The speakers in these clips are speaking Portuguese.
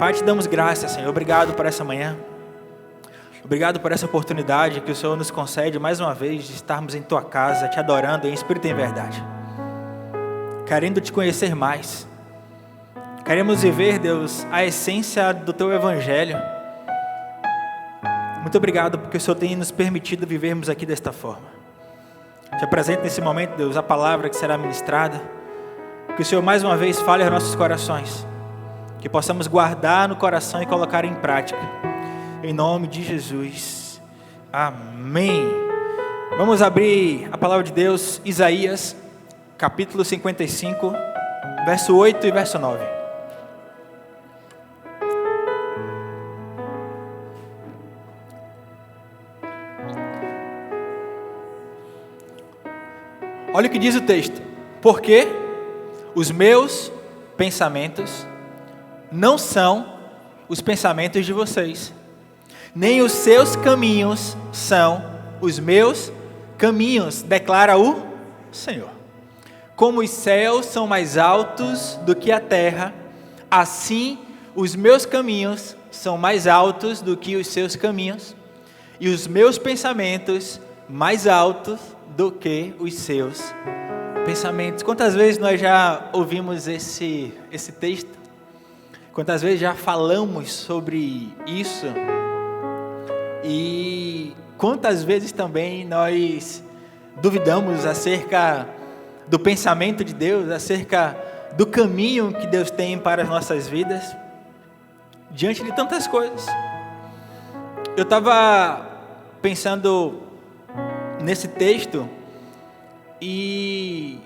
Pai, te damos graças, Senhor. Obrigado por essa manhã. Obrigado por essa oportunidade que o Senhor nos concede mais uma vez de estarmos em Tua casa, te adorando em espírito e em verdade. Querendo te conhecer mais. Queremos viver, Deus, a essência do Teu Evangelho. Muito obrigado porque o Senhor tem nos permitido vivermos aqui desta forma. Te apresento nesse momento, Deus, a palavra que será ministrada. Que o Senhor mais uma vez fale aos nossos corações. Que possamos guardar no coração e colocar em prática. Em nome de Jesus. Amém. Vamos abrir a palavra de Deus, Isaías, capítulo 55, verso 8 e verso 9. Olha o que diz o texto. Porque os meus pensamentos não são os pensamentos de vocês, nem os seus caminhos são os meus caminhos, declara o Senhor. Como os céus são mais altos do que a terra, assim os meus caminhos são mais altos do que os seus caminhos, e os meus pensamentos mais altos do que os seus pensamentos. Quantas vezes nós já ouvimos esse texto? Quantas vezes já falamos sobre isso? E quantas vezes também nós duvidamos acerca do pensamento de Deus, acerca do caminho que Deus tem para as nossas vidas, diante de tantas coisas. Eu estava pensando nesse texto e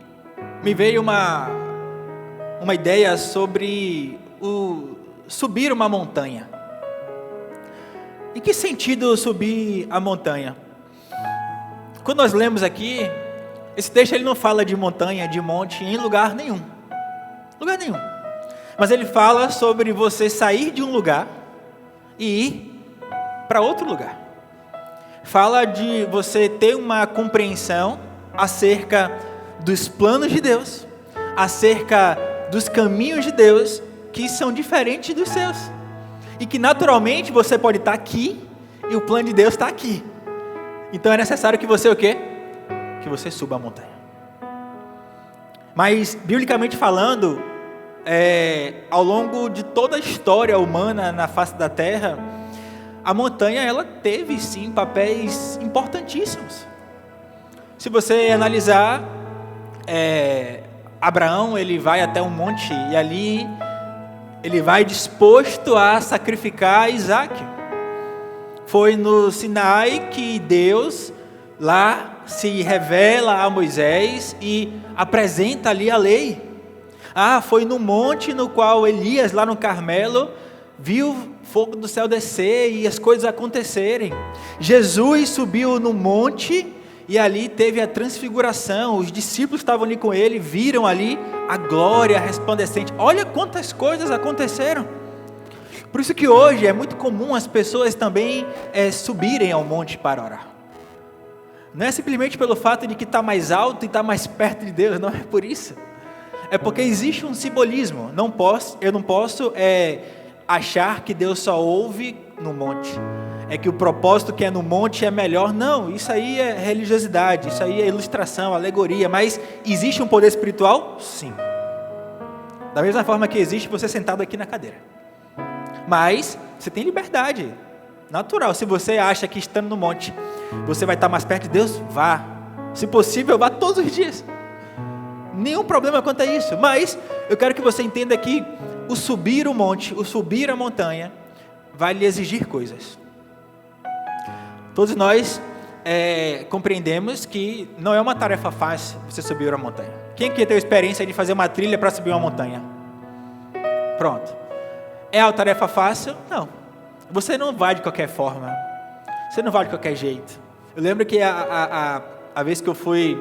me veio uma ideia sobre subir uma montanha. Em que sentido subir a montanha? Quando nós lemos aqui, esse texto ele não fala de montanha, de monte, em lugar nenhum. Lugar nenhum. Mas ele fala sobre você sair de um lugar e ir para outro lugar. Fala de você ter uma compreensão acerca dos planos de Deus, acerca dos caminhos de Deus, que são diferentes dos seus. E que naturalmente você pode estar aqui e o plano de Deus está aqui. Então é necessário que você o quê? Que você suba a montanha. Mas, biblicamente falando, ao longo de toda a história humana na face da terra, a montanha ela teve sim papéis importantíssimos. Se você analisar, Abraão ele vai até um monte e ali ele vai disposto a sacrificar Isaac. Foi no Sinai que Deus lá se revela a Moisés e apresenta ali a lei. Foi no monte no qual Elias, lá no Carmelo, viu fogo do céu descer e as coisas acontecerem. Jesus subiu no monte e ali teve a transfiguração. Os discípulos estavam ali com ele, viram ali a glória resplandecente. Olha quantas coisas aconteceram. Por isso que hoje é muito comum as pessoas também subirem ao monte para orar. Não é simplesmente pelo fato de que está mais alto e está mais perto de Deus, não é por isso. É porque existe um simbolismo. Eu não posso achar que Deus só ouve no monte. É que o propósito que é no monte é melhor. Não, isso aí é religiosidade, isso aí é ilustração, alegoria. Mas existe um poder espiritual? Sim. Da mesma forma que existe você sentado aqui na cadeira. Mas você tem liberdade natural. Se você acha que estando no monte você vai estar mais perto de Deus, vá. Se possível, vá todos os dias. Nenhum problema quanto a isso. Mas eu quero que você entenda que o subir o monte, o subir a montanha, vai lhe exigir coisas. Todos nós compreendemos que não é uma tarefa fácil você subir uma montanha. Quem aqui tem experiência de fazer uma trilha para subir uma montanha? Pronto. É uma tarefa fácil? Não. Você não vai de qualquer forma. Você não vai de qualquer jeito. Eu lembro que a vez que eu fui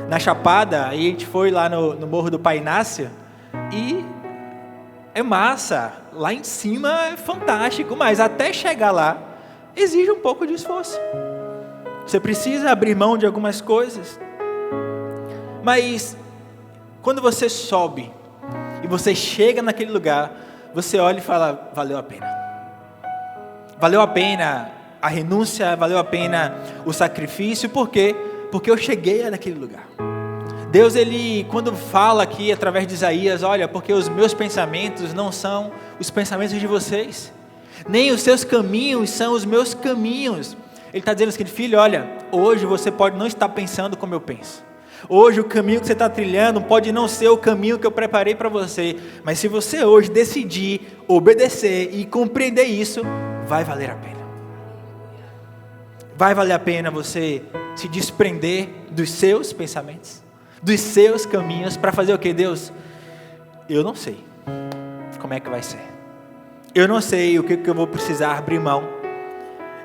na Chapada, aí a gente foi lá no Morro do Pai Inácio, e é massa, lá em cima é fantástico, mas até chegar lá, exige um pouco de esforço. Você precisa abrir mão de algumas coisas. Mas, quando você sobe, e você chega naquele lugar, você olha e fala, valeu a pena. Valeu a pena a renúncia, valeu a pena o sacrifício. Por quê? Porque eu cheguei naquele lugar. Deus, Ele, quando fala aqui através de Isaías, olha, porque os meus pensamentos não são os pensamentos de vocês, nem os seus caminhos são os meus caminhos. Ele está dizendo assim, filho, olha, hoje você pode não estar pensando como eu penso. Hoje o caminho que você está trilhando pode não ser o caminho que eu preparei para você, mas se você hoje decidir obedecer e compreender isso, vai valer a pena. Vai valer a pena você se desprender dos seus pensamentos, dos seus caminhos, para fazer o que, Deus? Eu não sei como é que vai ser. Eu não sei o que eu vou precisar abrir mão.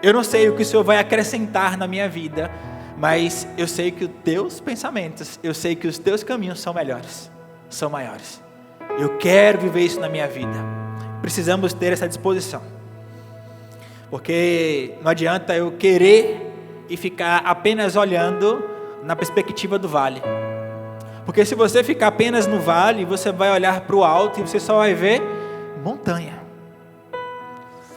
Eu não sei o que o Senhor vai acrescentar na minha vida, mas eu sei que os teus pensamentos, eu sei que os teus caminhos são melhores, são maiores. Eu quero viver isso na minha vida. Precisamos ter essa disposição. Porque não adianta eu querer e ficar apenas olhando na perspectiva do vale. Porque se você ficar apenas no vale, você vai olhar para o alto e você só vai ver montanha.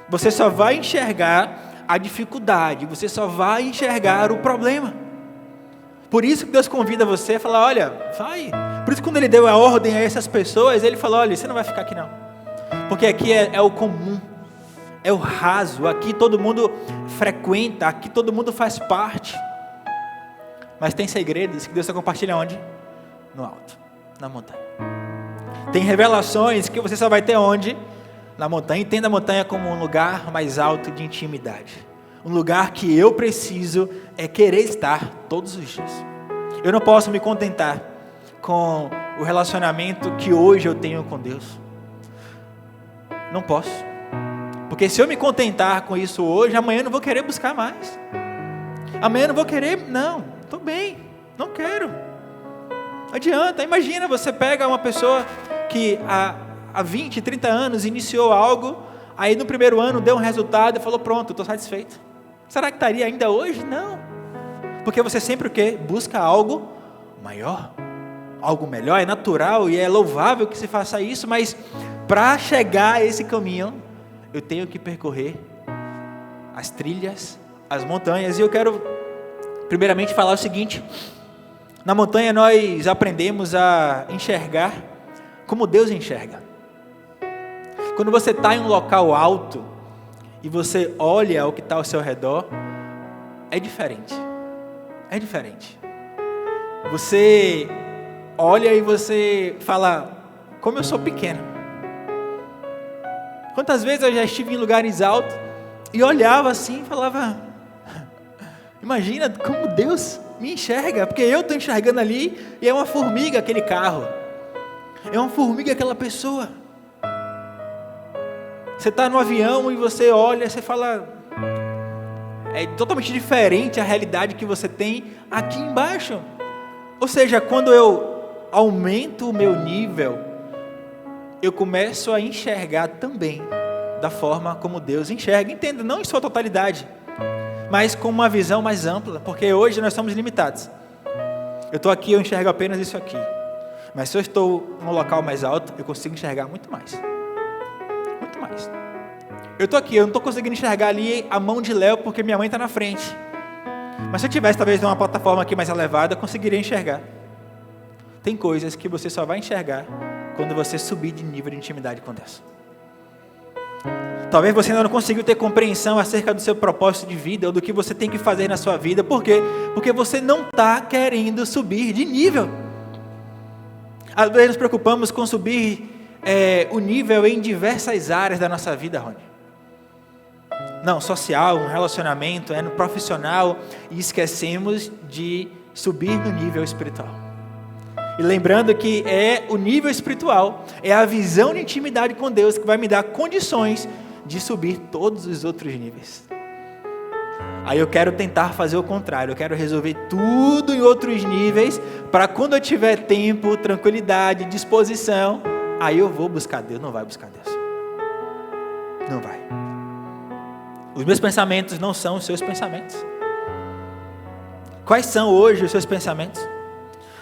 Você só vai enxergar a dificuldade, você só vai enxergar o problema. Por isso que Deus convida você a falar, olha, vai. Por isso que quando Ele deu a ordem a essas pessoas, Ele falou, olha, você não vai ficar aqui não. Porque aqui é o comum, é o raso, aqui todo mundo frequenta, aqui todo mundo faz parte. Mas tem segredos que Deus só compartilha onde? No alto, na montanha. Tem revelações que você só vai ter onde? Na montanha. Entenda a montanha como um lugar mais alto de intimidade. Um lugar que eu preciso querer estar todos os dias. Eu não posso me contentar com o relacionamento que hoje eu tenho com Deus. Não posso. Porque se eu me contentar com isso hoje, amanhã eu não vou querer buscar mais. Amanhã eu não vou querer, não, estou bem, não quero. Não adianta, imagina, você pega uma pessoa que há 20, 30 anos iniciou algo, aí no primeiro ano deu um resultado e falou, pronto, estou satisfeito. Será que estaria ainda hoje? Não. Porque você sempre o quê? Busca algo maior, algo melhor, é natural e é louvável que se faça isso, mas para chegar a esse caminho, eu tenho que percorrer as trilhas, as montanhas, e eu quero primeiramente falar o seguinte: na montanha nós aprendemos a enxergar como Deus enxerga. Quando você está em um local alto e você olha o que está ao seu redor, é diferente. É diferente. Você olha e você fala, como eu sou pequeno. Quantas vezes eu já estive em lugares altos e olhava assim e falava, imagina como Deus me enxerga, porque eu estou enxergando ali e é uma formiga aquele carro, é uma formiga aquela pessoa. Você está no avião e você olha, você fala, é totalmente diferente a realidade que você tem aqui embaixo. Ou seja, quando eu aumento o meu nível, eu começo a enxergar também da forma como Deus enxerga. Entenda, não em sua totalidade, mas com uma visão mais ampla, porque hoje nós somos limitados. Eu estou aqui, eu enxergo apenas isso aqui, mas se eu estou num local mais alto, eu consigo enxergar muito mais. Muito mais. Eu estou aqui, eu não estou conseguindo enxergar ali a mão de Léo, porque minha mãe está na frente. Mas se eu tivesse talvez numa plataforma aqui mais elevada, eu conseguiria enxergar. Tem coisas que você só vai enxergar quando você subir de nível de intimidade com Deus. Talvez você ainda não conseguiu ter compreensão acerca do seu propósito de vida, ou do que você tem que fazer na sua vida. Por quê? Porque você não está querendo subir de nível. Às vezes nos preocupamos com subir o nível em diversas áreas da nossa vida, Rony. Não, social, um relacionamento, no profissional, e esquecemos de subir no nível espiritual. E lembrando que é o nível espiritual, é a visão de intimidade com Deus que vai me dar condições de subir todos os outros níveis. Aí eu quero tentar fazer o contrário, eu quero resolver tudo em outros níveis, para quando eu tiver tempo, tranquilidade, disposição, aí eu vou buscar Deus. Não vai buscar Deus. Não vai. Os meus pensamentos não são os seus pensamentos. Quais são hoje os seus pensamentos?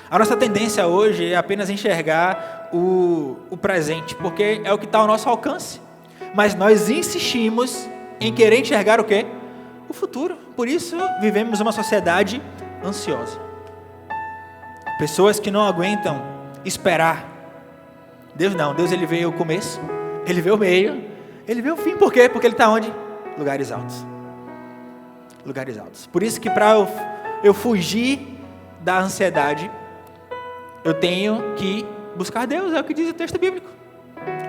A nossa tendência hoje é apenas enxergar o presente, porque é o que está ao nosso alcance. Mas nós insistimos em querer enxergar o quê? O futuro. Por isso vivemos uma sociedade ansiosa. Pessoas que não aguentam esperar. Deus não, Deus ele vê o começo, ele vê o meio, ele vê o fim. Por quê? Porque ele está onde? Lugares altos. Lugares altos. Por isso que para eu fugir da ansiedade, eu tenho que buscar Deus, é o que diz o texto bíblico.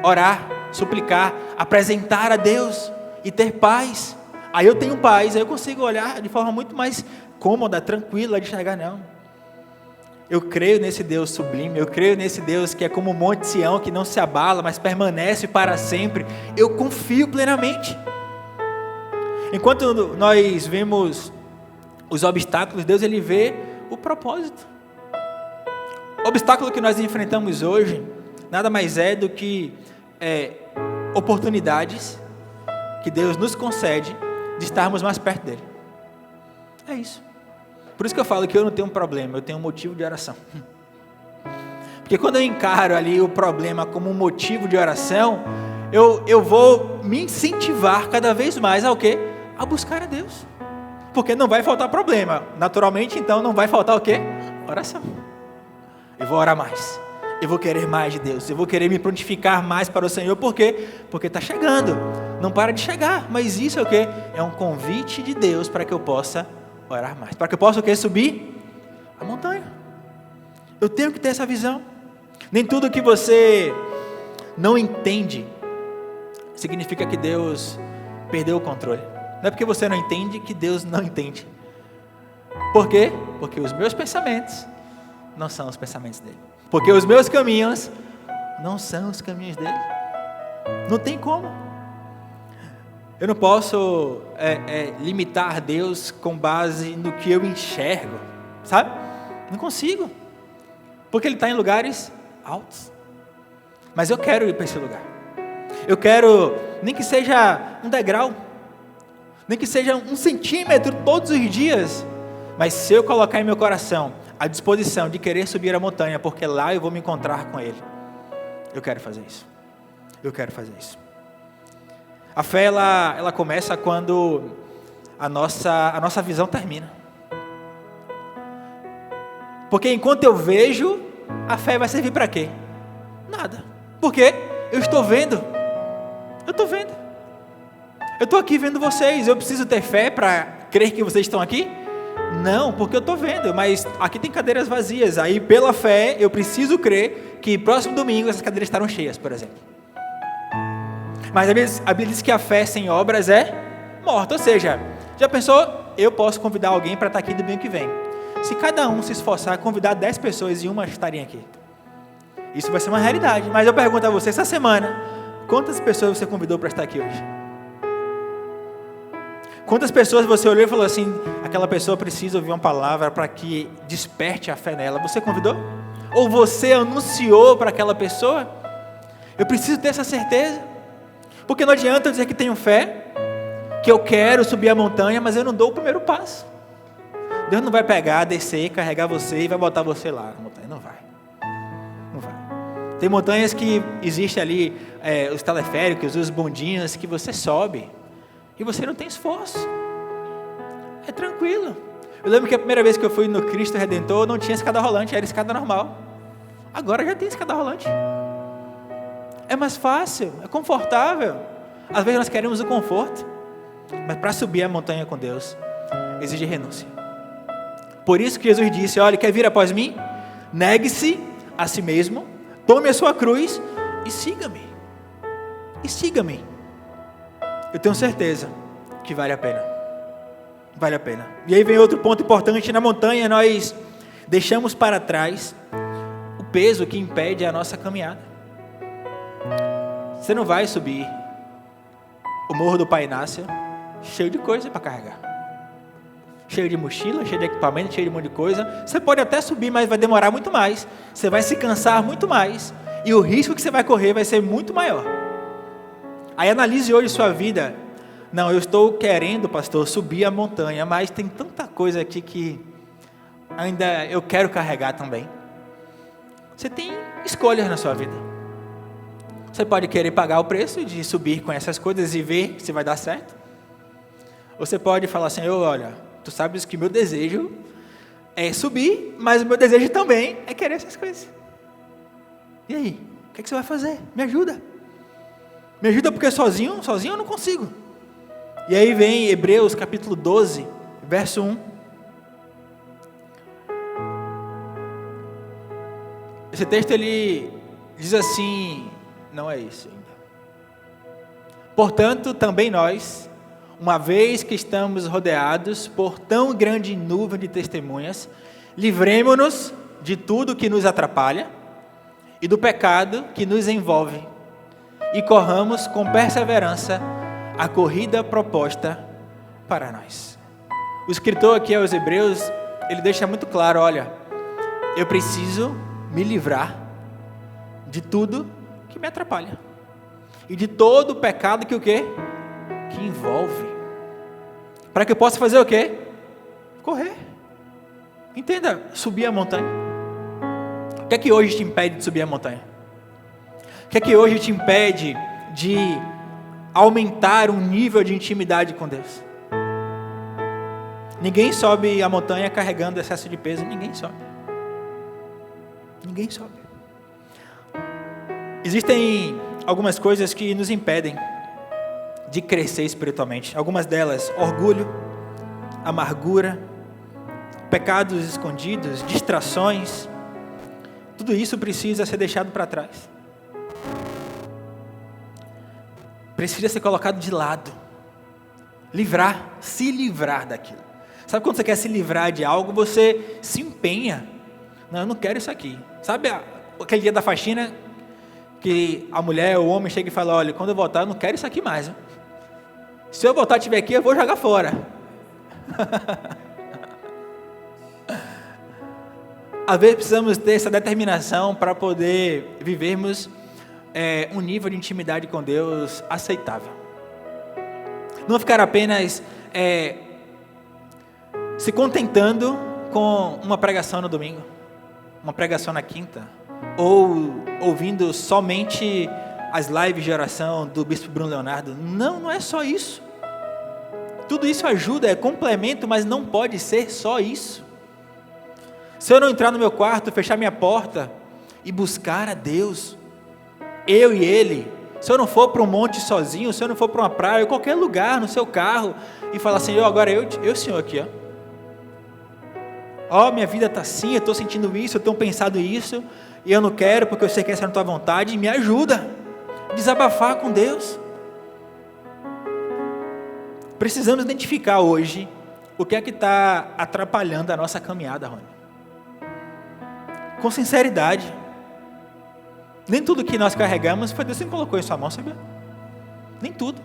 Orar, suplicar, apresentar a Deus e ter paz. Aí eu tenho paz, aí eu consigo olhar de forma muito mais cômoda, tranquila, de enxergar, não. Eu creio nesse Deus sublime, eu creio nesse Deus que é como o Monte Sião, que não se abala, mas permanece para sempre. Eu confio plenamente. Enquanto nós vemos os obstáculos, Deus ele vê o propósito. O obstáculo que nós enfrentamos hoje, nada mais é do que oportunidades que Deus nos concede de estarmos mais perto dele. É isso. Por isso que eu falo que eu não tenho um problema, eu tenho um motivo de oração. Porque quando eu encaro ali o problema como um motivo de oração, eu vou me incentivar cada vez mais ao quê? A buscar a Deus. Porque não vai faltar problema. Naturalmente, então, não vai faltar o quê? Oração. Eu vou orar mais. Eu vou querer mais de Deus. Eu vou querer me prontificar mais para o Senhor. Por quê? Porque está chegando. Não para de chegar. Mas isso é o quê? É um convite de Deus para que eu possa orar mais. Para que eu possa o quê? Subir a montanha. Eu tenho que ter essa visão. Nem tudo que você não entende significa que Deus perdeu o controle. Não é porque você não entende que Deus não entende. Por quê? Porque os meus pensamentos não são os pensamentos dele. Porque os meus caminhos não são os caminhos dele. Não tem como. Eu não posso limitar Deus com base no que eu enxergo, sabe? Não consigo. Porque ele está em lugares altos. Mas eu quero ir para esse lugar. Eu quero, nem que seja um degrau, nem que seja 1 centímetro todos os dias, mas se eu colocar em meu coração a disposição de querer subir a montanha, porque lá eu vou me encontrar com Ele, eu quero fazer isso. Eu quero fazer isso. A fé, ela começa quando a nossa visão termina. Porque enquanto eu vejo, a fé vai servir para quê? Nada. Por quê? Eu estou vendo. Eu estou vendo. Eu estou aqui vendo vocês. Eu preciso ter fé para crer que vocês estão aqui? Não, porque eu estou vendo. Mas aqui tem cadeiras vazias. Aí pela fé eu preciso crer que próximo domingo essas cadeiras estarão cheias, por exemplo. Mas a Bíblia diz que a fé sem obras é morta. Ou seja, já pensou? Eu posso convidar alguém para estar aqui domingo que vem. Se cada um se esforçar, convidar 10 pessoas e uma estarem aqui. Isso vai ser uma realidade. Mas eu pergunto a você, essa semana, quantas pessoas você convidou para estar aqui hoje? Quantas pessoas você olhou e falou assim, aquela pessoa precisa ouvir uma palavra para que desperte a fé nela? Você convidou? Ou você anunciou para aquela pessoa? Eu preciso ter essa certeza. Porque não adianta eu dizer que tenho fé, que eu quero subir a montanha, mas eu não dou o primeiro passo. Deus não vai pegar, descer, carregar você e vai botar você lá na montanha. Não vai. Não vai. Tem montanhas que existem ali, os teleféricos, os bondinhos, que você sobe e você não tem esforço. É tranquilo. Eu lembro que a primeira vez que eu fui no Cristo Redentor, não tinha escada rolante, era escada normal. Agora já tem escada rolante. É mais fácil, é confortável. Às vezes nós queremos o conforto, mas para subir a montanha com Deus, exige renúncia. Por isso que Jesus disse, olha, quer vir após mim? Negue-se a si mesmo, tome a sua cruz e siga-me. E siga-me. Eu tenho certeza que vale a pena. Vale a pena. E aí vem outro ponto importante, na montanha nós deixamos para trás o peso que impede a nossa caminhada. Você não vai subir o Morro do Pai Inácio cheio de coisa para carregar. Cheio de mochila, cheio de equipamento, cheio de um monte de coisa. Você pode até subir, mas vai demorar muito mais. Você vai se cansar muito mais. E o risco que você vai correr vai ser muito maior. Aí analise hoje sua vida. Não, eu estou querendo, pastor, subir a montanha, mas tem tanta coisa aqui que ainda eu quero carregar também. Você tem escolhas na sua vida. Você pode querer pagar o preço de subir com essas coisas e ver se vai dar certo. Ou você pode falar assim, olha, tu sabes que meu desejo é subir, mas o meu desejo também é querer essas coisas. E aí? O que você vai fazer? Me ajuda. Me ajuda porque sozinho eu não consigo. E aí vem Hebreus capítulo 12, verso 1. Esse texto ele diz assim, não é isso ainda. Portanto, também nós, uma vez que estamos rodeados por tão grande nuvem de testemunhas, livremo-nos de tudo que nos atrapalha e do pecado que nos envolve, e corramos com perseverança a corrida proposta para nós. O escritor aqui aos Hebreus, ele deixa muito claro, olha, eu preciso me livrar de tudo que me atrapalha. E de todo o pecado que o quê? Que envolve. Para que eu possa fazer o quê? Correr. Entenda, subir a montanha. O que é que hoje te impede de subir a montanha? O que é que hoje te impede de aumentar um nível de intimidade com Deus? Ninguém sobe a montanha carregando excesso de peso, ninguém sobe. Ninguém sobe. Existem algumas coisas que nos impedem de crescer espiritualmente. Algumas delas, orgulho, amargura, pecados escondidos, distrações. Tudo isso precisa ser deixado para trás. Precisa ser colocado de lado. Se livrar daquilo. Sabe quando você quer se livrar de algo, você se empenha. Não, eu não quero isso aqui. Sabe aquele dia da faxina que a mulher ou o homem chega e fala, olha, quando eu voltar eu não quero isso aqui mais. Viu? Se eu voltar e estiver aqui, eu vou jogar fora. Às vezes precisamos ter essa determinação para poder vivermos um nível de intimidade com Deus aceitável. Não ficar apenas se contentando com uma pregação no domingo, uma pregação na quinta, ou ouvindo somente as lives de oração do Bispo Bruno Leonardo. Não é só isso. Tudo isso ajuda, é complemento, mas não pode ser só isso. Se eu não entrar no meu quarto, fechar minha porta e buscar a Deus, eu e Ele, se eu não for para um monte sozinho, se eu não for para uma praia, qualquer lugar, no seu carro, e falar assim, agora eu Senhor aqui, minha vida está assim, eu estou sentindo isso, eu tenho pensado isso, e eu não quero, porque eu sei que essa é a tua vontade, me ajuda, desabafar com Deus. Precisamos identificar hoje, o que é que está atrapalhando a nossa caminhada, Rony. Com sinceridade, nem tudo que nós carregamos foi Deus que colocou em sua mão, sabia? Nem tudo.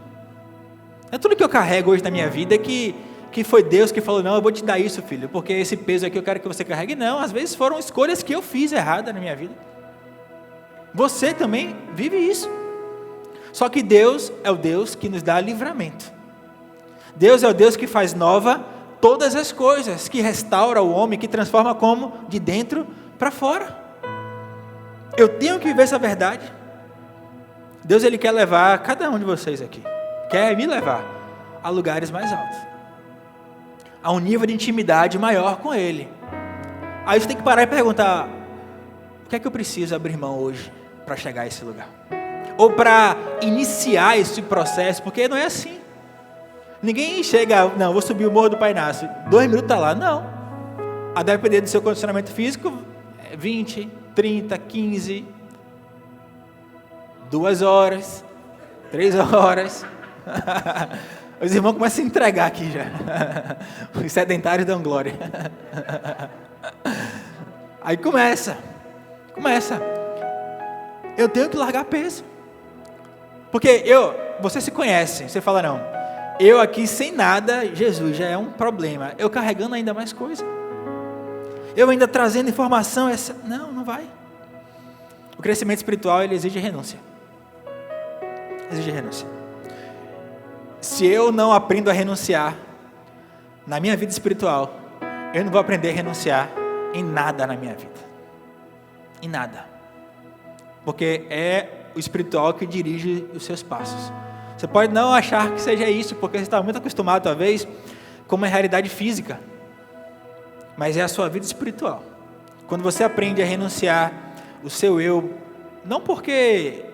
Não é tudo que eu carrego hoje na minha vida que foi Deus que falou, não, eu vou te dar isso, filho, porque esse peso aqui eu quero que você carregue. Não, às vezes foram escolhas que eu fiz erradas na minha vida. Você também vive isso. Só que Deus é o Deus que nos dá livramento. Deus é o Deus que faz nova todas as coisas, que restaura o homem, que transforma como? De dentro para fora. Eu tenho que viver essa verdade. Deus, Ele quer levar cada um de vocês aqui, quer me levar a lugares mais altos, a um nível de intimidade maior com Ele. Aí você tem que parar e perguntar, o que é que eu preciso abrir mão hoje para chegar a esse lugar? Ou para iniciar esse processo, porque não é assim. Ninguém chega, não, vou subir o Morro do Pai Inácio, 2 minutos está lá, não. A depender do seu condicionamento físico, 20, 30, 15, 2 horas, 3 horas. Os irmãos começam a se entregar aqui já. Os sedentários dão glória. Aí começa. Eu tenho que largar peso. Porque você se conhece, você fala, não, eu aqui sem nada, Jesus, já é um problema. Eu carregando ainda mais coisa. Eu ainda trazendo informação, não vai. O crescimento espiritual, ele exige renúncia. Se eu não aprendo a renunciar na minha vida espiritual, eu não vou aprender a renunciar em nada na minha vida. Em nada. porque é o espiritual que dirige os seus passos. Você pode não achar que seja isso, porque você está muito acostumado, talvez, com uma realidade física, mas é a sua vida espiritual. Quando você aprende a renunciar o seu eu, não porque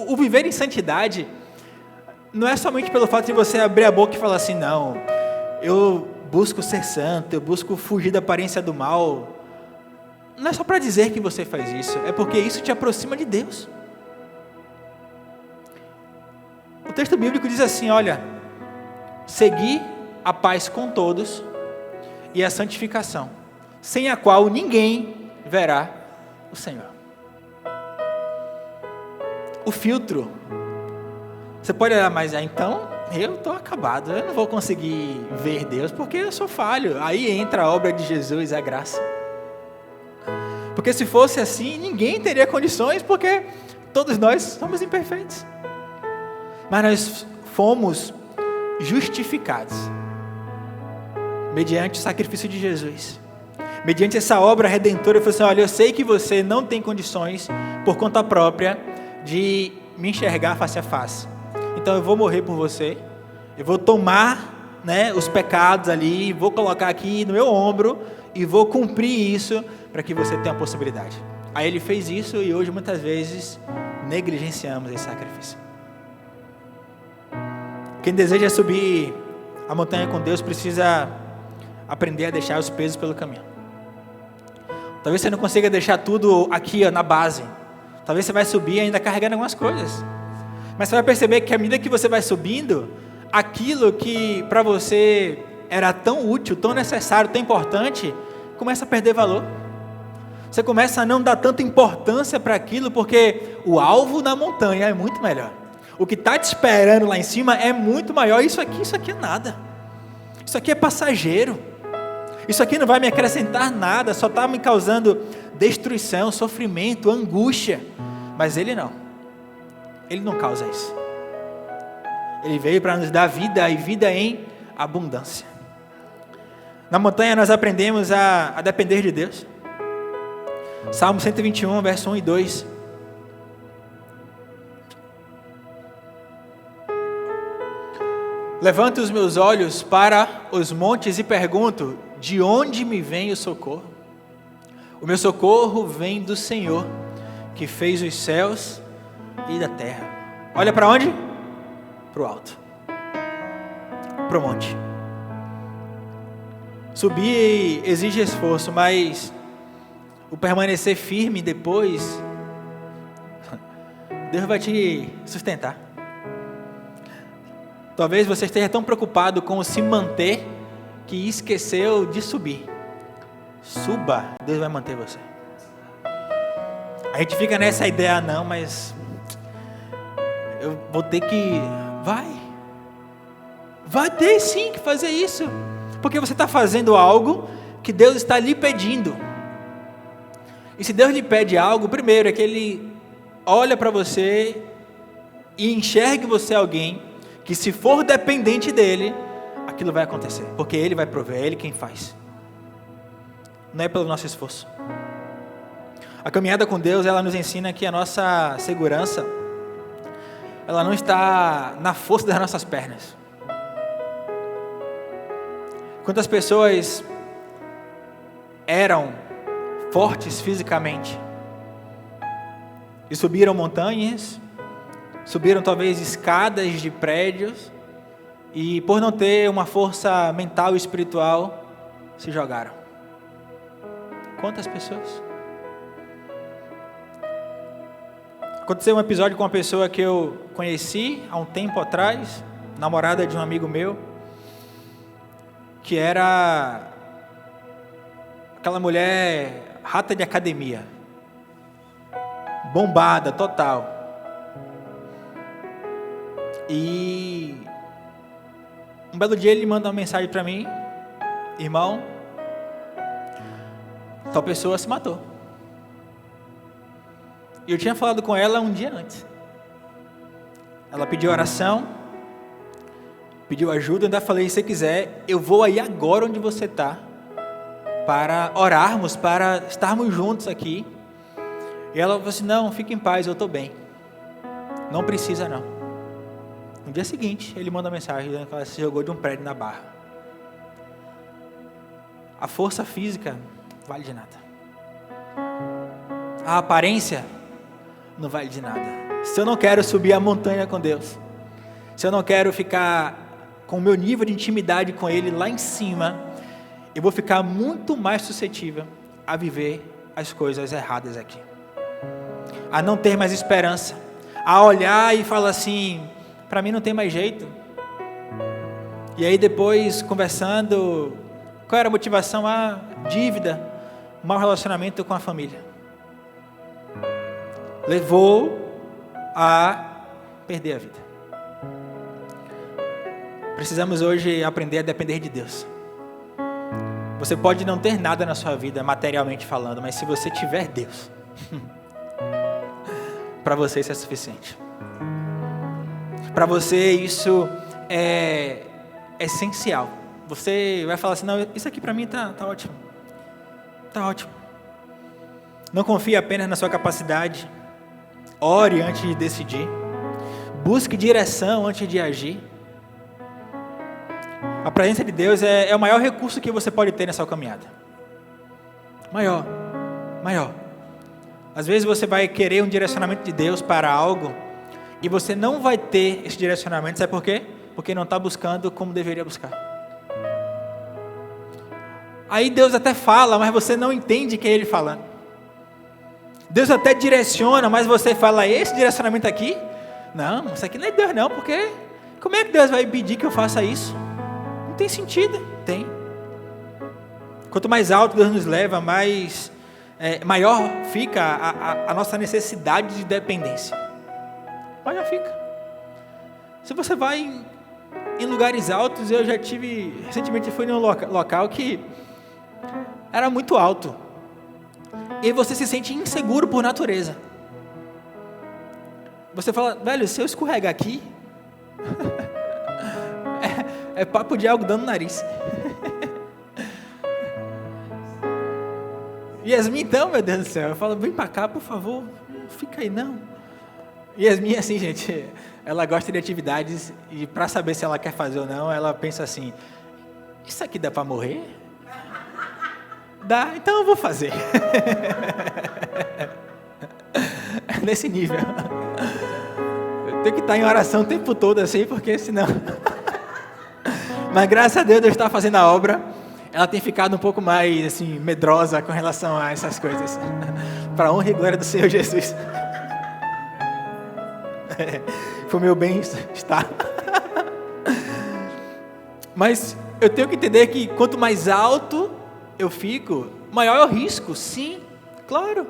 o viver em santidade não é somente pelo fato de você abrir a boca e falar assim, não, eu busco ser santo, eu busco fugir da aparência do mal. Não é só para dizer que você faz isso, é porque isso te aproxima de Deus. O texto bíblico diz assim, olha, segui a paz com todos e a santificação, sem a qual ninguém verá o Senhor. O filtro, você pode olhar, mas então eu estou acabado, eu não vou conseguir ver Deus porque eu sou falho. Aí entra a obra de Jesus, a graça. Porque se fosse assim, ninguém teria condições, porque todos nós somos imperfeitos. Mas nós fomos justificados mediante o sacrifício de Jesus, mediante essa obra redentora. Ele falou assim, olha, eu sei que você não tem condições por conta própria de me enxergar face a face, então eu vou morrer por você, eu vou tomar, os pecados ali, vou colocar aqui no meu ombro e vou cumprir isso para que você tenha a possibilidade. Aí ele fez isso e hoje muitas vezes negligenciamos esse sacrifício. Quem deseja subir a montanha com Deus precisa aprender a deixar os pesos pelo caminho. Talvez você não consiga deixar tudo aqui na base. Talvez você vai subir ainda carregando algumas coisas. Mas você vai perceber que à medida que você vai subindo, aquilo que para você era tão útil, tão necessário, tão importante, começa a perder valor. Você começa a não dar tanta importância para aquilo, porque o alvo na montanha é muito melhor. O que está te esperando lá em cima é muito maior. Isso aqui é nada. Isso aqui é passageiro. Isso aqui não vai me acrescentar nada, só está me causando destruição, sofrimento, angústia. Mas Ele não. Ele não causa isso. Ele veio para nos dar vida e vida em abundância. Na montanha nós aprendemos a depender de Deus. Salmo 121, verso 1 e 2. Levanto os meus olhos para os montes e pergunto, de onde me vem o socorro? O meu socorro vem do Senhor, que fez os céus e da terra. Olha para onde? Para o alto, para o monte. Subir exige esforço, mas o permanecer firme depois, Deus vai te sustentar. Talvez você esteja tão preocupado com o se manter que esqueceu de subir. Suba, Deus vai manter você. A gente fica nessa ideia, não, mas eu vou ter que... Vai ter sim que fazer isso, porque você está fazendo algo que Deus está lhe pedindo. E se Deus lhe pede algo, primeiro é que Ele olha para você e enxergue você alguém que, se for dependente dEle, aquilo vai acontecer, porque Ele vai prover, é Ele quem faz, não é pelo nosso esforço. A caminhada com Deus, ela nos ensina que a nossa segurança, ela não está na força das nossas pernas. Quantas pessoas eram fortes fisicamente e subiram montanhas, subiram talvez escadas de prédios, e por não ter uma força mental e espiritual, se jogaram. Quantas pessoas? Aconteceu um episódio com uma pessoa que eu conheci há um tempo atrás, namorada de um amigo meu, que era aquela mulher rata de academia, bombada total. E um belo dia ele manda uma mensagem para mim: irmão, tal pessoa se matou. E eu tinha falado com ela um dia antes. Ela pediu oração, pediu ajuda. Eu ainda falei: se você quiser, eu vou aí agora onde você está, para orarmos, para estarmos juntos aqui. E ela falou assim, não, fique em paz, eu estou bem. Não precisa não. No dia seguinte, ele manda uma mensagem dizendo que ela se jogou de um prédio na Barra. A força física não vale de nada. A aparência não vale de nada. Se eu não quero subir a montanha com Deus, se eu não quero ficar com o meu nível de intimidade com Ele lá em cima, eu vou ficar muito mais suscetível a viver as coisas erradas aqui, a não ter mais esperança, a olhar e falar assim, para mim não tem mais jeito. E aí depois conversando, qual era a motivação? A dívida, mau relacionamento com a família, levou a perder a vida. Precisamos hoje aprender a depender de Deus. Você pode não ter nada na sua vida, materialmente falando, mas se você tiver Deus, para você isso é suficiente. Para você isso é essencial. Você vai falar assim, não, isso aqui para mim tá ótimo. Tá ótimo. Não confie apenas na sua capacidade. Ore antes de decidir. Busque direção antes de agir. A presença de Deus é o maior recurso que você pode ter nessa caminhada. Maior. Às vezes você vai querer um direcionamento de Deus para algo e você não vai ter esse direcionamento. Sabe por quê? Porque não está buscando como deveria buscar. Aí Deus até fala, mas você não entende que é Ele falando. Deus até direciona, mas você fala, esse direcionamento aqui? Não, isso aqui não é Deus não, porque como é que Deus vai pedir que eu faça isso? Não tem sentido. Tem. Quanto mais alto Deus nos leva, maior fica a nossa necessidade de dependência. Maior fica. Se você vai em lugares altos, eu já recentemente fui num local que era muito alto. E você se sente inseguro por natureza. Você fala, velho, se eu escorregar aqui, é papo de algodão no nariz. Yasmin, então, meu Deus do céu, eu falo, vem pra cá, por favor, não fica aí não. Yasmin, assim, gente, ela gosta de atividades e para saber se ela quer fazer ou não, ela pensa assim, isso aqui dá para morrer? Dá, então eu vou fazer. Nesse nível. Eu tenho que estar em oração o tempo todo assim, porque senão... Mas graças a Deus está fazendo a obra. Ela tem ficado um pouco mais assim, medrosa com relação a essas coisas. Para a honra e glória do Senhor Jesus. Foi meu bem-estar. Mas eu tenho que entender que quanto mais alto eu fico, maior é o risco. Sim, claro.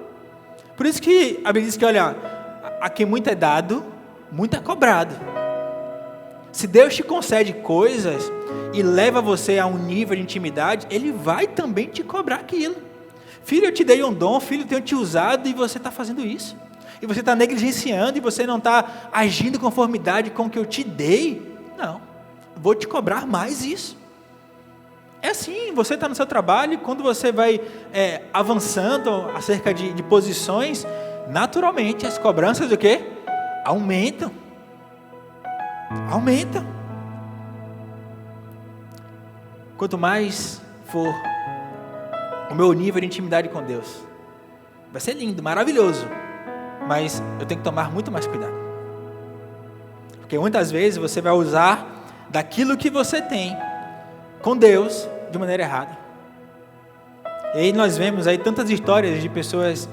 Por isso que a Bíblia diz que, olha, a quem muito é dado, muito é cobrado. Se Deus te concede coisas e leva você a um nível de intimidade, Ele vai também te cobrar aquilo. Filho, eu te dei um dom, filho, eu tenho te usado e você está fazendo isso. E você está negligenciando e você não está agindo em conformidade com o que eu te dei. Não, vou te cobrar mais isso. É assim, você está no seu trabalho e quando você vai avançando acerca de posições, naturalmente as cobranças o quê? Aumentam. Quanto mais for o meu nível de intimidade com Deus, vai ser lindo, maravilhoso, mas eu tenho que tomar muito mais cuidado, porque muitas vezes você vai usar daquilo que você tem com Deus de maneira errada. E aí nós vemos aí tantas histórias de pessoas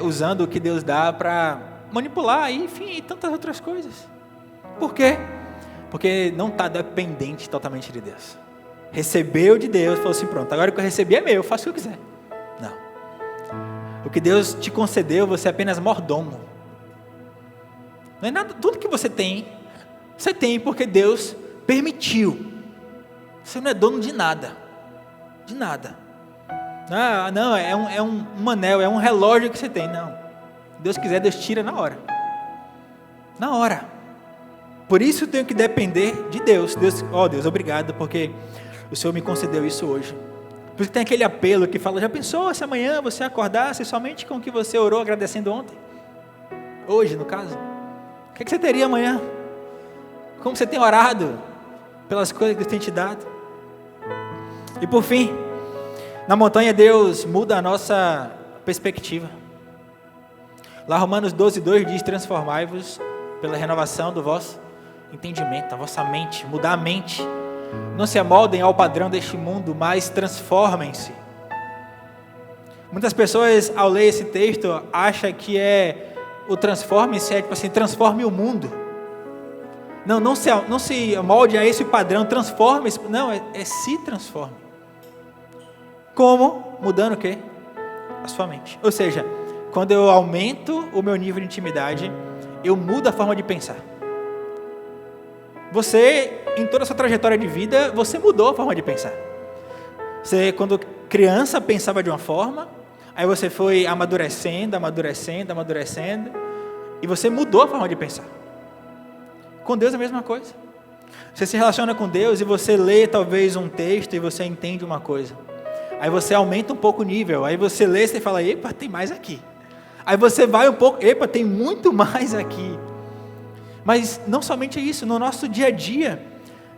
usando o que Deus dá para manipular, enfim, e tantas outras coisas. Por quê? Porque não está dependente totalmente de Deus. Recebeu de Deus, falou assim, pronto, agora o que eu recebi é meu, eu faço o que eu quiser. Não. O que Deus te concedeu, você é apenas mordomo. Não é nada, tudo que você tem porque Deus permitiu. Você não é dono de nada. De nada. Ah, não, é um anel, é um relógio que você tem. Não. Se Deus quiser, Deus tira na hora. Na hora. Por isso eu tenho que depender de Deus. Deus, obrigado, porque o Senhor me concedeu isso hoje. Por isso que tem aquele apelo que fala, já pensou se amanhã você acordasse somente com o que você orou agradecendo ontem? Hoje, no caso. O que você teria amanhã? Como você tem orado pelas coisas que Deus tem te dado? E por fim, na montanha Deus muda a nossa perspectiva. Lá Romanos 12:2 diz, transformai-vos pela renovação do vosso entendimento, a vossa mente, mudar a mente. Não se amoldem ao padrão deste mundo, mas transformem-se. Muitas pessoas, ao ler esse texto, acham que o transforme-se é tipo assim, transforme o mundo. Não se molde a esse padrão, transforme-se. Não, é se transforme. Como? Mudando o quê? A sua mente. Ou seja, quando eu aumento o meu nível de intimidade, eu mudo a forma de pensar. Você, em toda a sua trajetória de vida, você mudou a forma de pensar. Você, quando criança, pensava de uma forma, aí você foi amadurecendo, e você mudou a forma de pensar. Com Deus é a mesma coisa. Você se relaciona com Deus e você lê talvez um texto e você entende uma coisa. Aí você aumenta um pouco o nível, aí você lê e fala, epa, tem mais aqui. Aí você vai um pouco, epa, tem muito mais aqui. Mas não somente isso, no nosso dia a dia,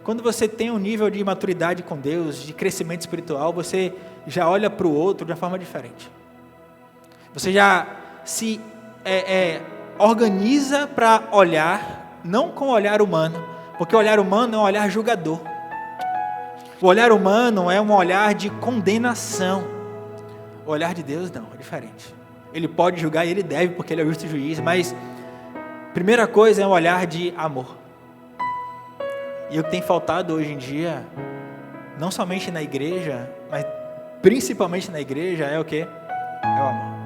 quando você tem um nível de maturidade com Deus, de crescimento espiritual, você já olha para o outro de uma forma diferente. Você já se organiza para olhar, não com o olhar humano, porque o olhar humano é um olhar julgador. O olhar humano é um olhar de condenação. O olhar de Deus não, é diferente. Ele pode julgar e ele deve, porque ele é o justo juiz, mas primeira coisa é um olhar de amor. E o que tem faltado hoje em dia, não somente na igreja, mas principalmente na igreja, é o quê? É o amor.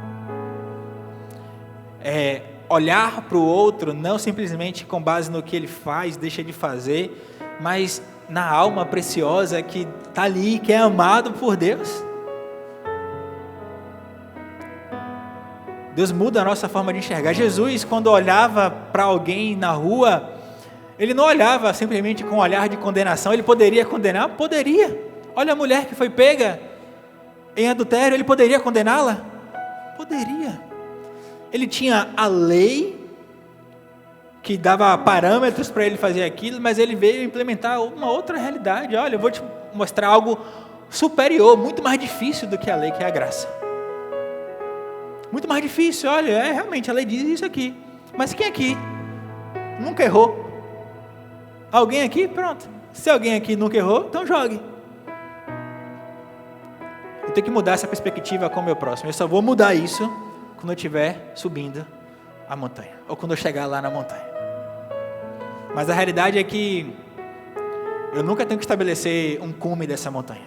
É olhar para o outro, não simplesmente com base no que ele faz, deixa de fazer, mas na alma preciosa que está ali, que é amado por Deus. Deus muda a nossa forma de enxergar. Jesus, quando olhava para alguém na rua, ele não olhava simplesmente com um olhar de condenação. Ele poderia condenar? Poderia. Olha a mulher que foi pega em adultério, ele poderia condená-la? Poderia. Ele tinha a lei que dava parâmetros para ele fazer aquilo, mas ele veio implementar uma outra realidade. Olha, eu vou te mostrar algo superior, muito mais difícil do que a lei, que é a graça. Muito mais difícil, olha, realmente a lei diz isso aqui. Mas quem aqui nunca errou? Alguém aqui? Pronto. Se alguém aqui nunca errou, então jogue. Eu tenho que mudar essa perspectiva com o meu próximo. Eu só vou mudar isso quando eu estiver subindo a montanha, ou quando eu chegar lá na montanha. Mas a realidade é que eu nunca tenho que estabelecer um cume dessa montanha,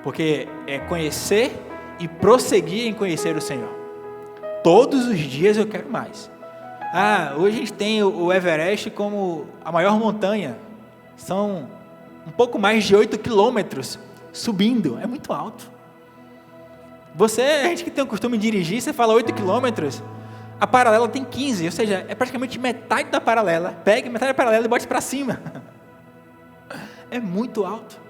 porque é conhecer e prosseguir em conhecer o Senhor. Todos os dias eu quero mais. Hoje a gente tem o Everest como a maior montanha. São um pouco mais de 8 quilômetros subindo. É muito alto. A gente que tem o costume de dirigir, você fala 8 quilômetros, a paralela tem 15, ou seja, é praticamente metade da paralela. Pega metade da paralela e bote para cima. É muito alto.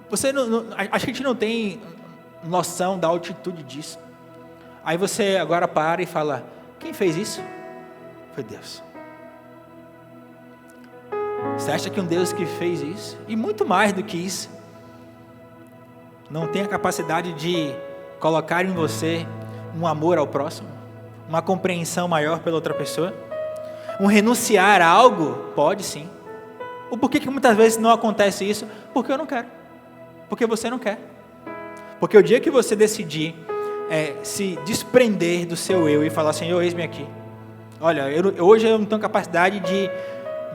Acho que a gente não tem noção da altitude disso. Aí você agora para e fala, quem fez isso? Foi Deus. Você acha que um Deus que fez isso, e muito mais do que isso, não tem a capacidade de colocar em você um amor ao próximo, uma compreensão maior pela outra pessoa, um renunciar a algo? Pode sim. O porquê que muitas vezes não acontece isso? Porque eu não quero, porque você não quer, porque o dia que você decidir se desprender do seu eu e falar, Senhor, eis-me aqui, olha, hoje eu não tenho capacidade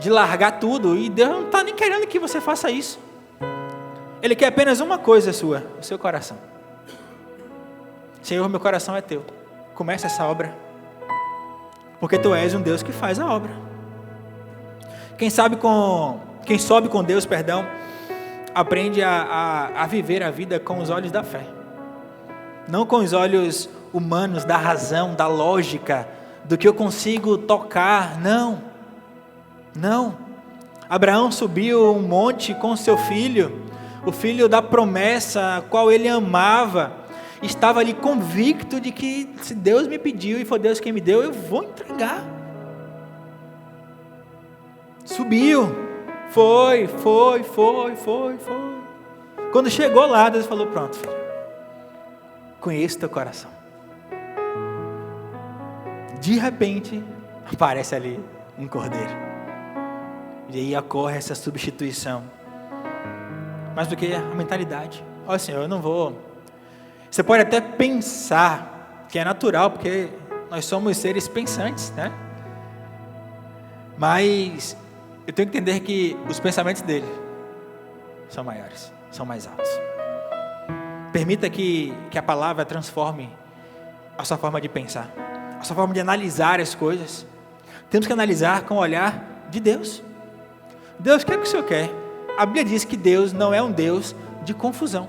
de largar tudo, e Deus não está nem querendo que você faça isso. Ele quer apenas uma coisa sua, o seu coração. Senhor, meu coração é teu, começa essa obra, porque tu és um Deus que faz a obra. Quem sobe com Deus, aprende a viver a vida com os olhos da fé, não com os olhos humanos, da razão, da lógica, do que eu consigo tocar. Não. Abraão subiu um monte com seu filho, o filho da promessa, a qual ele amava, estava ali convicto de que se Deus me pediu e foi Deus quem me deu, eu vou entregar. Subiu, foi. Quando chegou lá, Deus falou: pronto, filho, conheço teu coração. De repente, aparece ali um cordeiro. E aí ocorre essa substituição. Mas do que a mentalidade? Olha, Senhor, eu não vou. Você pode até pensar que é natural, porque nós somos seres pensantes, né? Mas eu tenho que entender que os pensamentos dele são maiores, são mais altos. Permita que a palavra transforme a sua forma de pensar, a sua forma de analisar as coisas. Temos que analisar com o olhar de Deus. Deus, o que é que o Senhor quer? A Bíblia diz que Deus não é um Deus de confusão.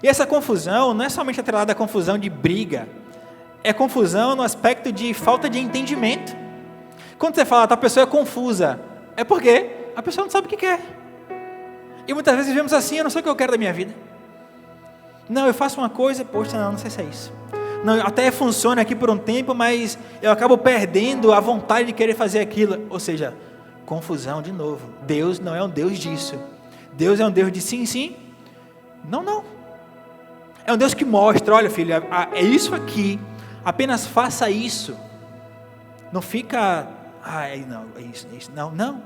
E essa confusão não é somente atrelada à confusão de briga, é confusão no aspecto de falta de entendimento. Quando você fala que a pessoa é confusa, é porque a pessoa não sabe o que quer. E muitas vezes vivemos assim: eu não sei o que eu quero da minha vida. Não, eu faço uma coisa, poxa, não sei se é isso. Não, até funciona aqui por um tempo, mas eu acabo perdendo a vontade de querer fazer aquilo. Ou seja, confusão de novo. Deus não é um Deus disso. Deus é um Deus de sim, sim, não, não. É um Deus que mostra: olha, filho, é isso aqui, apenas faça isso. Não fica, não, é isso, não.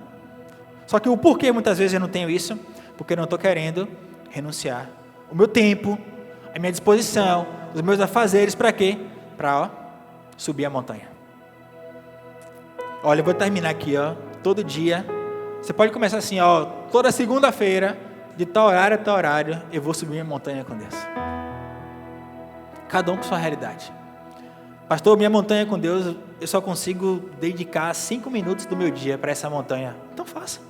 Só que o porquê muitas vezes eu não tenho isso? Porque eu não estou querendo renunciar o meu tempo, a minha disposição, os meus afazeres, para quê? Para subir a montanha. Olha, eu vou terminar aqui, todo dia. Você pode começar assim, toda segunda-feira, de tal horário a tal horário, eu vou subir a montanha com Deus. Cada um com sua realidade. Pastor, minha montanha com Deus, eu só consigo dedicar 5 minutos do meu dia para essa montanha. Então faça.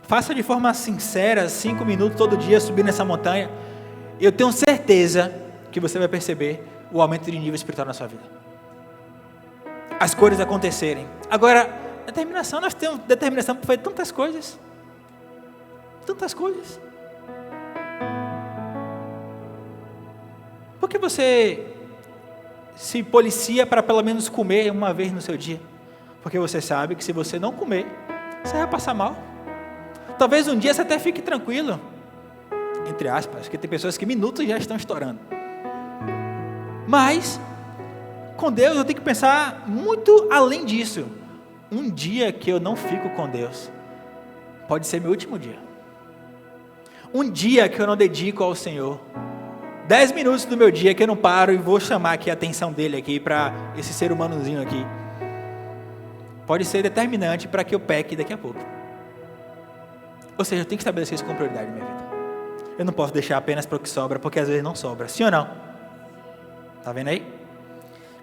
Faça de forma sincera, 5 minutos todo dia subir nessa montanha. Eu tenho certeza que você vai perceber o aumento de nível espiritual na sua vida. As coisas acontecerem. Agora, determinação, nós temos determinação para fazer tantas coisas. Tantas coisas. Por que você se policia para pelo menos comer uma vez no seu dia? Porque você sabe que se você não comer, você vai passar mal. Talvez um dia você até fique tranquilo, entre aspas, porque tem pessoas que minutos já estão estourando. Mas, com Deus eu tenho que pensar muito além disso. Um dia que eu não fico com Deus, pode ser meu último dia. Um dia que eu não dedico ao Senhor, 10 minutos do meu dia que eu não paro e vou chamar aqui a atenção dele aqui, para esse ser humanozinho aqui, pode ser determinante para que eu peque daqui a pouco. Ou seja, eu tenho que estabelecer isso com prioridade na minha vida. Eu não posso deixar apenas para o que sobra, porque às vezes não sobra. Sim ou não? Está vendo aí?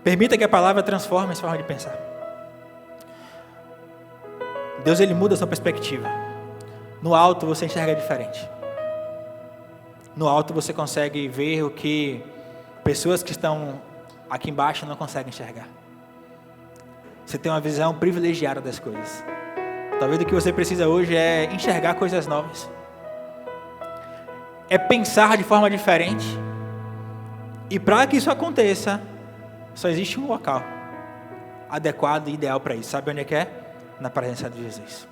Permita que a palavra transforme a sua forma de pensar. Deus, Ele muda a sua perspectiva. No alto você enxerga diferente. No alto você consegue ver o que pessoas que estão aqui embaixo não conseguem enxergar. Você tem uma visão privilegiada das coisas. Talvez o que você precisa hoje é enxergar coisas novas. É pensar de forma diferente. E para que isso aconteça, só existe um local adequado e ideal para isso. Sabe onde é que é? Na presença de Jesus.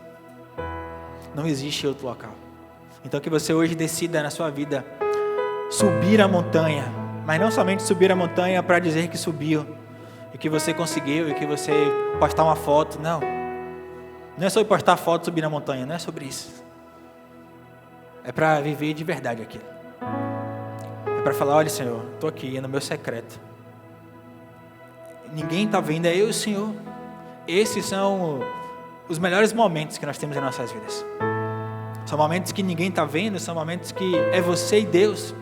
Não existe outro local. Então que você hoje decida na sua vida subir a montanha, mas não somente subir a montanha para dizer que subiu, e que você conseguiu, e que você postar uma foto, não. Não é sobre postar foto e subir na montanha, não é sobre isso. É para viver de verdade aquilo. É para falar: olha, Senhor, estou aqui no meu secreto. Ninguém está vendo, é eu e o Senhor. Esses são os melhores momentos que nós temos em nossas vidas. São momentos que ninguém está vendo, são momentos que é você e Deus.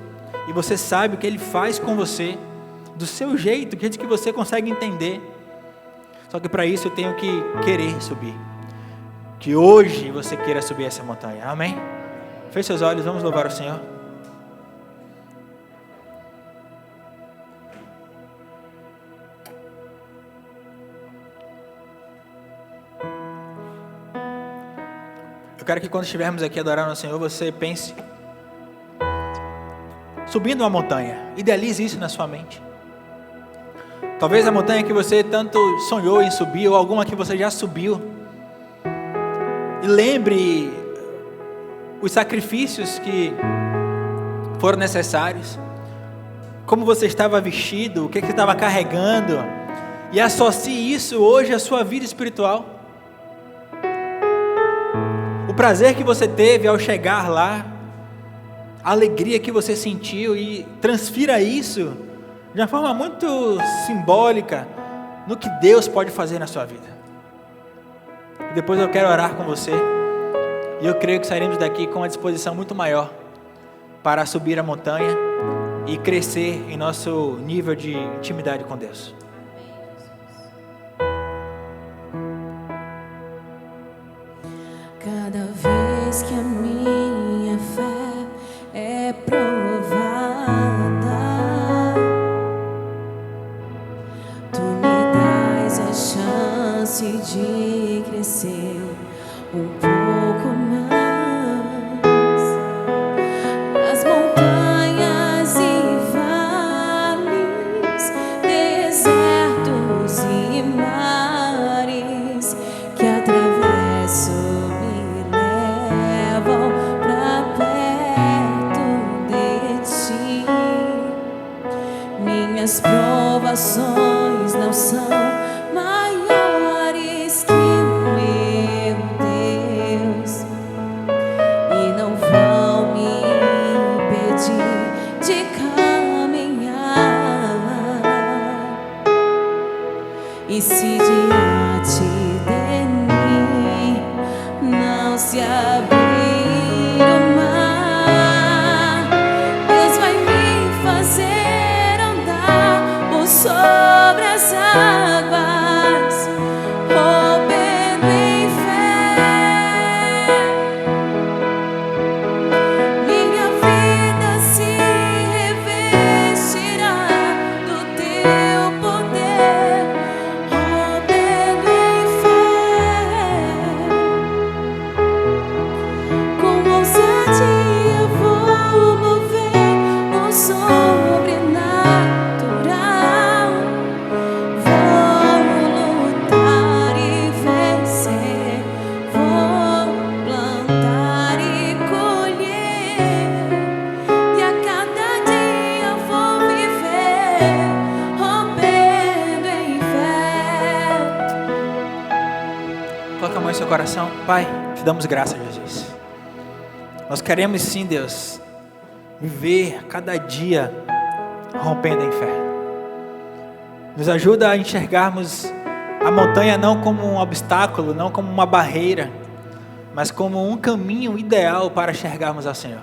E você sabe o que Ele faz com você, do seu jeito, do jeito que você consegue entender. Só que para isso eu tenho que querer subir. Que hoje você queira subir essa montanha. Amém? Feche seus olhos, vamos louvar o Senhor. Eu quero que quando estivermos aqui adorando ao Senhor, você pense subindo uma montanha. Idealize isso na sua mente. Talvez a montanha que você tanto sonhou em subir, ou alguma que você já subiu. E lembre os sacrifícios que foram necessários, como você estava vestido, o que você estava carregando, e associe isso hoje à sua vida espiritual. O prazer que você teve ao chegar lá, a alegria que você sentiu, e transfira isso de uma forma muito simbólica no que Deus pode fazer na sua vida. E depois eu quero orar com você, e eu creio que sairemos daqui com uma disposição muito maior para subir a montanha e crescer em nosso nível de intimidade com Deus. Cada vez que a minha fé é provada, tu me dás a chance de crescer um pouco mais. As montanhas e vales, desertos e mares que atravesso me levam pra perto de ti. Minhas provações não são maiores que o meu Deus, e não vão me impedir de caminhar. E se diante de mim não se abrir o mar, Deus vai me fazer andar por sobre as águas, rompendo em fé. Minha vida se revestirá do teu poder, rompendo em fé. Com ousadia vou mover o sobrenatural. Vou lutar e vencer, vou plantar e colher, e a cada dia vou viver rompendo em fé. Coloca a mão em seu coração. Pai, te damos graças, Jesus. Nós queremos sim, Deus, viver cada dia rompendo em fé. Nos ajuda a enxergarmos a montanha não como um obstáculo, não como uma barreira, mas como um caminho ideal para enxergarmos ao Senhor,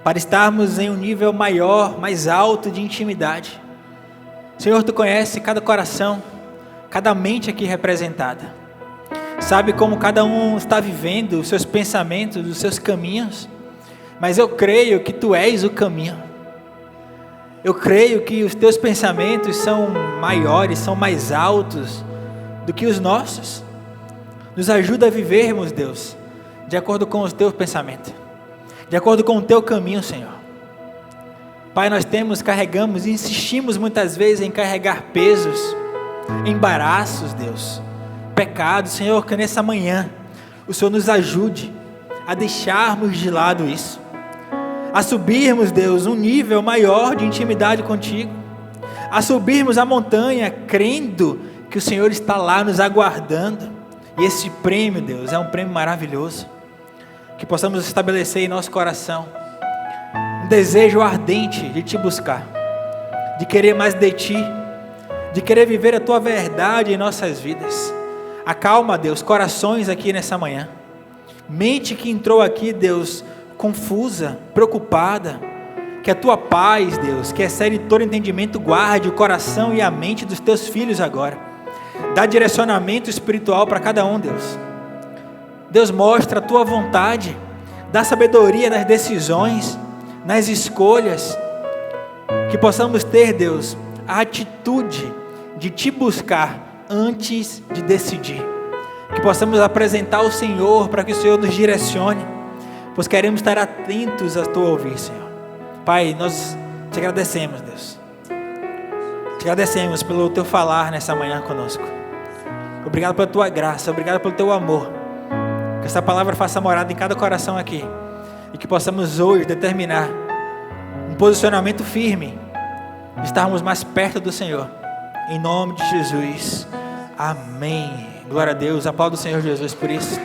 para estarmos em um nível maior, mais alto de intimidade. Senhor, Tu conhece cada coração, cada mente aqui representada. Sabe como cada um está vivendo os seus pensamentos, os seus caminhos. Mas eu creio que Tu és o caminho. Eu creio que os Teus pensamentos são maiores, são mais altos do que os nossos. Nos ajuda a vivermos, Deus, de acordo com os Teus pensamentos, de acordo com o Teu caminho, Senhor. Pai, nós carregamos e insistimos muitas vezes em carregar pesos, embaraços, Deus, pecados. Senhor, que nessa manhã o Senhor nos ajude a deixarmos de lado isso, a subirmos, Deus, um nível maior de intimidade contigo, a subirmos a montanha crendo que o Senhor está lá nos aguardando. E esse prêmio, Deus, é um prêmio maravilhoso, que possamos estabelecer em nosso coração um desejo ardente de Te buscar, de querer mais de Ti, de querer viver a Tua verdade em nossas vidas. Acalma, Deus, corações aqui nessa manhã, mente que entrou aqui, Deus, confusa, preocupada. Que a Tua paz, Deus, que excede todo entendimento, guarde o coração e a mente dos Teus filhos agora. Dá direcionamento espiritual para cada um, Deus. Deus, mostra a Tua vontade, dá sabedoria nas decisões, nas escolhas. Que possamos ter, Deus, a atitude de Te buscar antes de decidir. que possamos apresentar ao Senhor, para que o Senhor nos direcione, pois queremos estar atentos a tua ouvir, Senhor. Pai, nós te agradecemos, Deus. Te agradecemos pelo teu falar nessa manhã conosco. Obrigado pela tua graça, obrigado pelo teu amor. Que essa palavra faça morada em cada coração aqui, e que possamos hoje determinar um posicionamento firme, de estarmos mais perto do Senhor. Em nome de Jesus. Amém. Glória a Deus. Aplauda o Senhor Jesus por isso.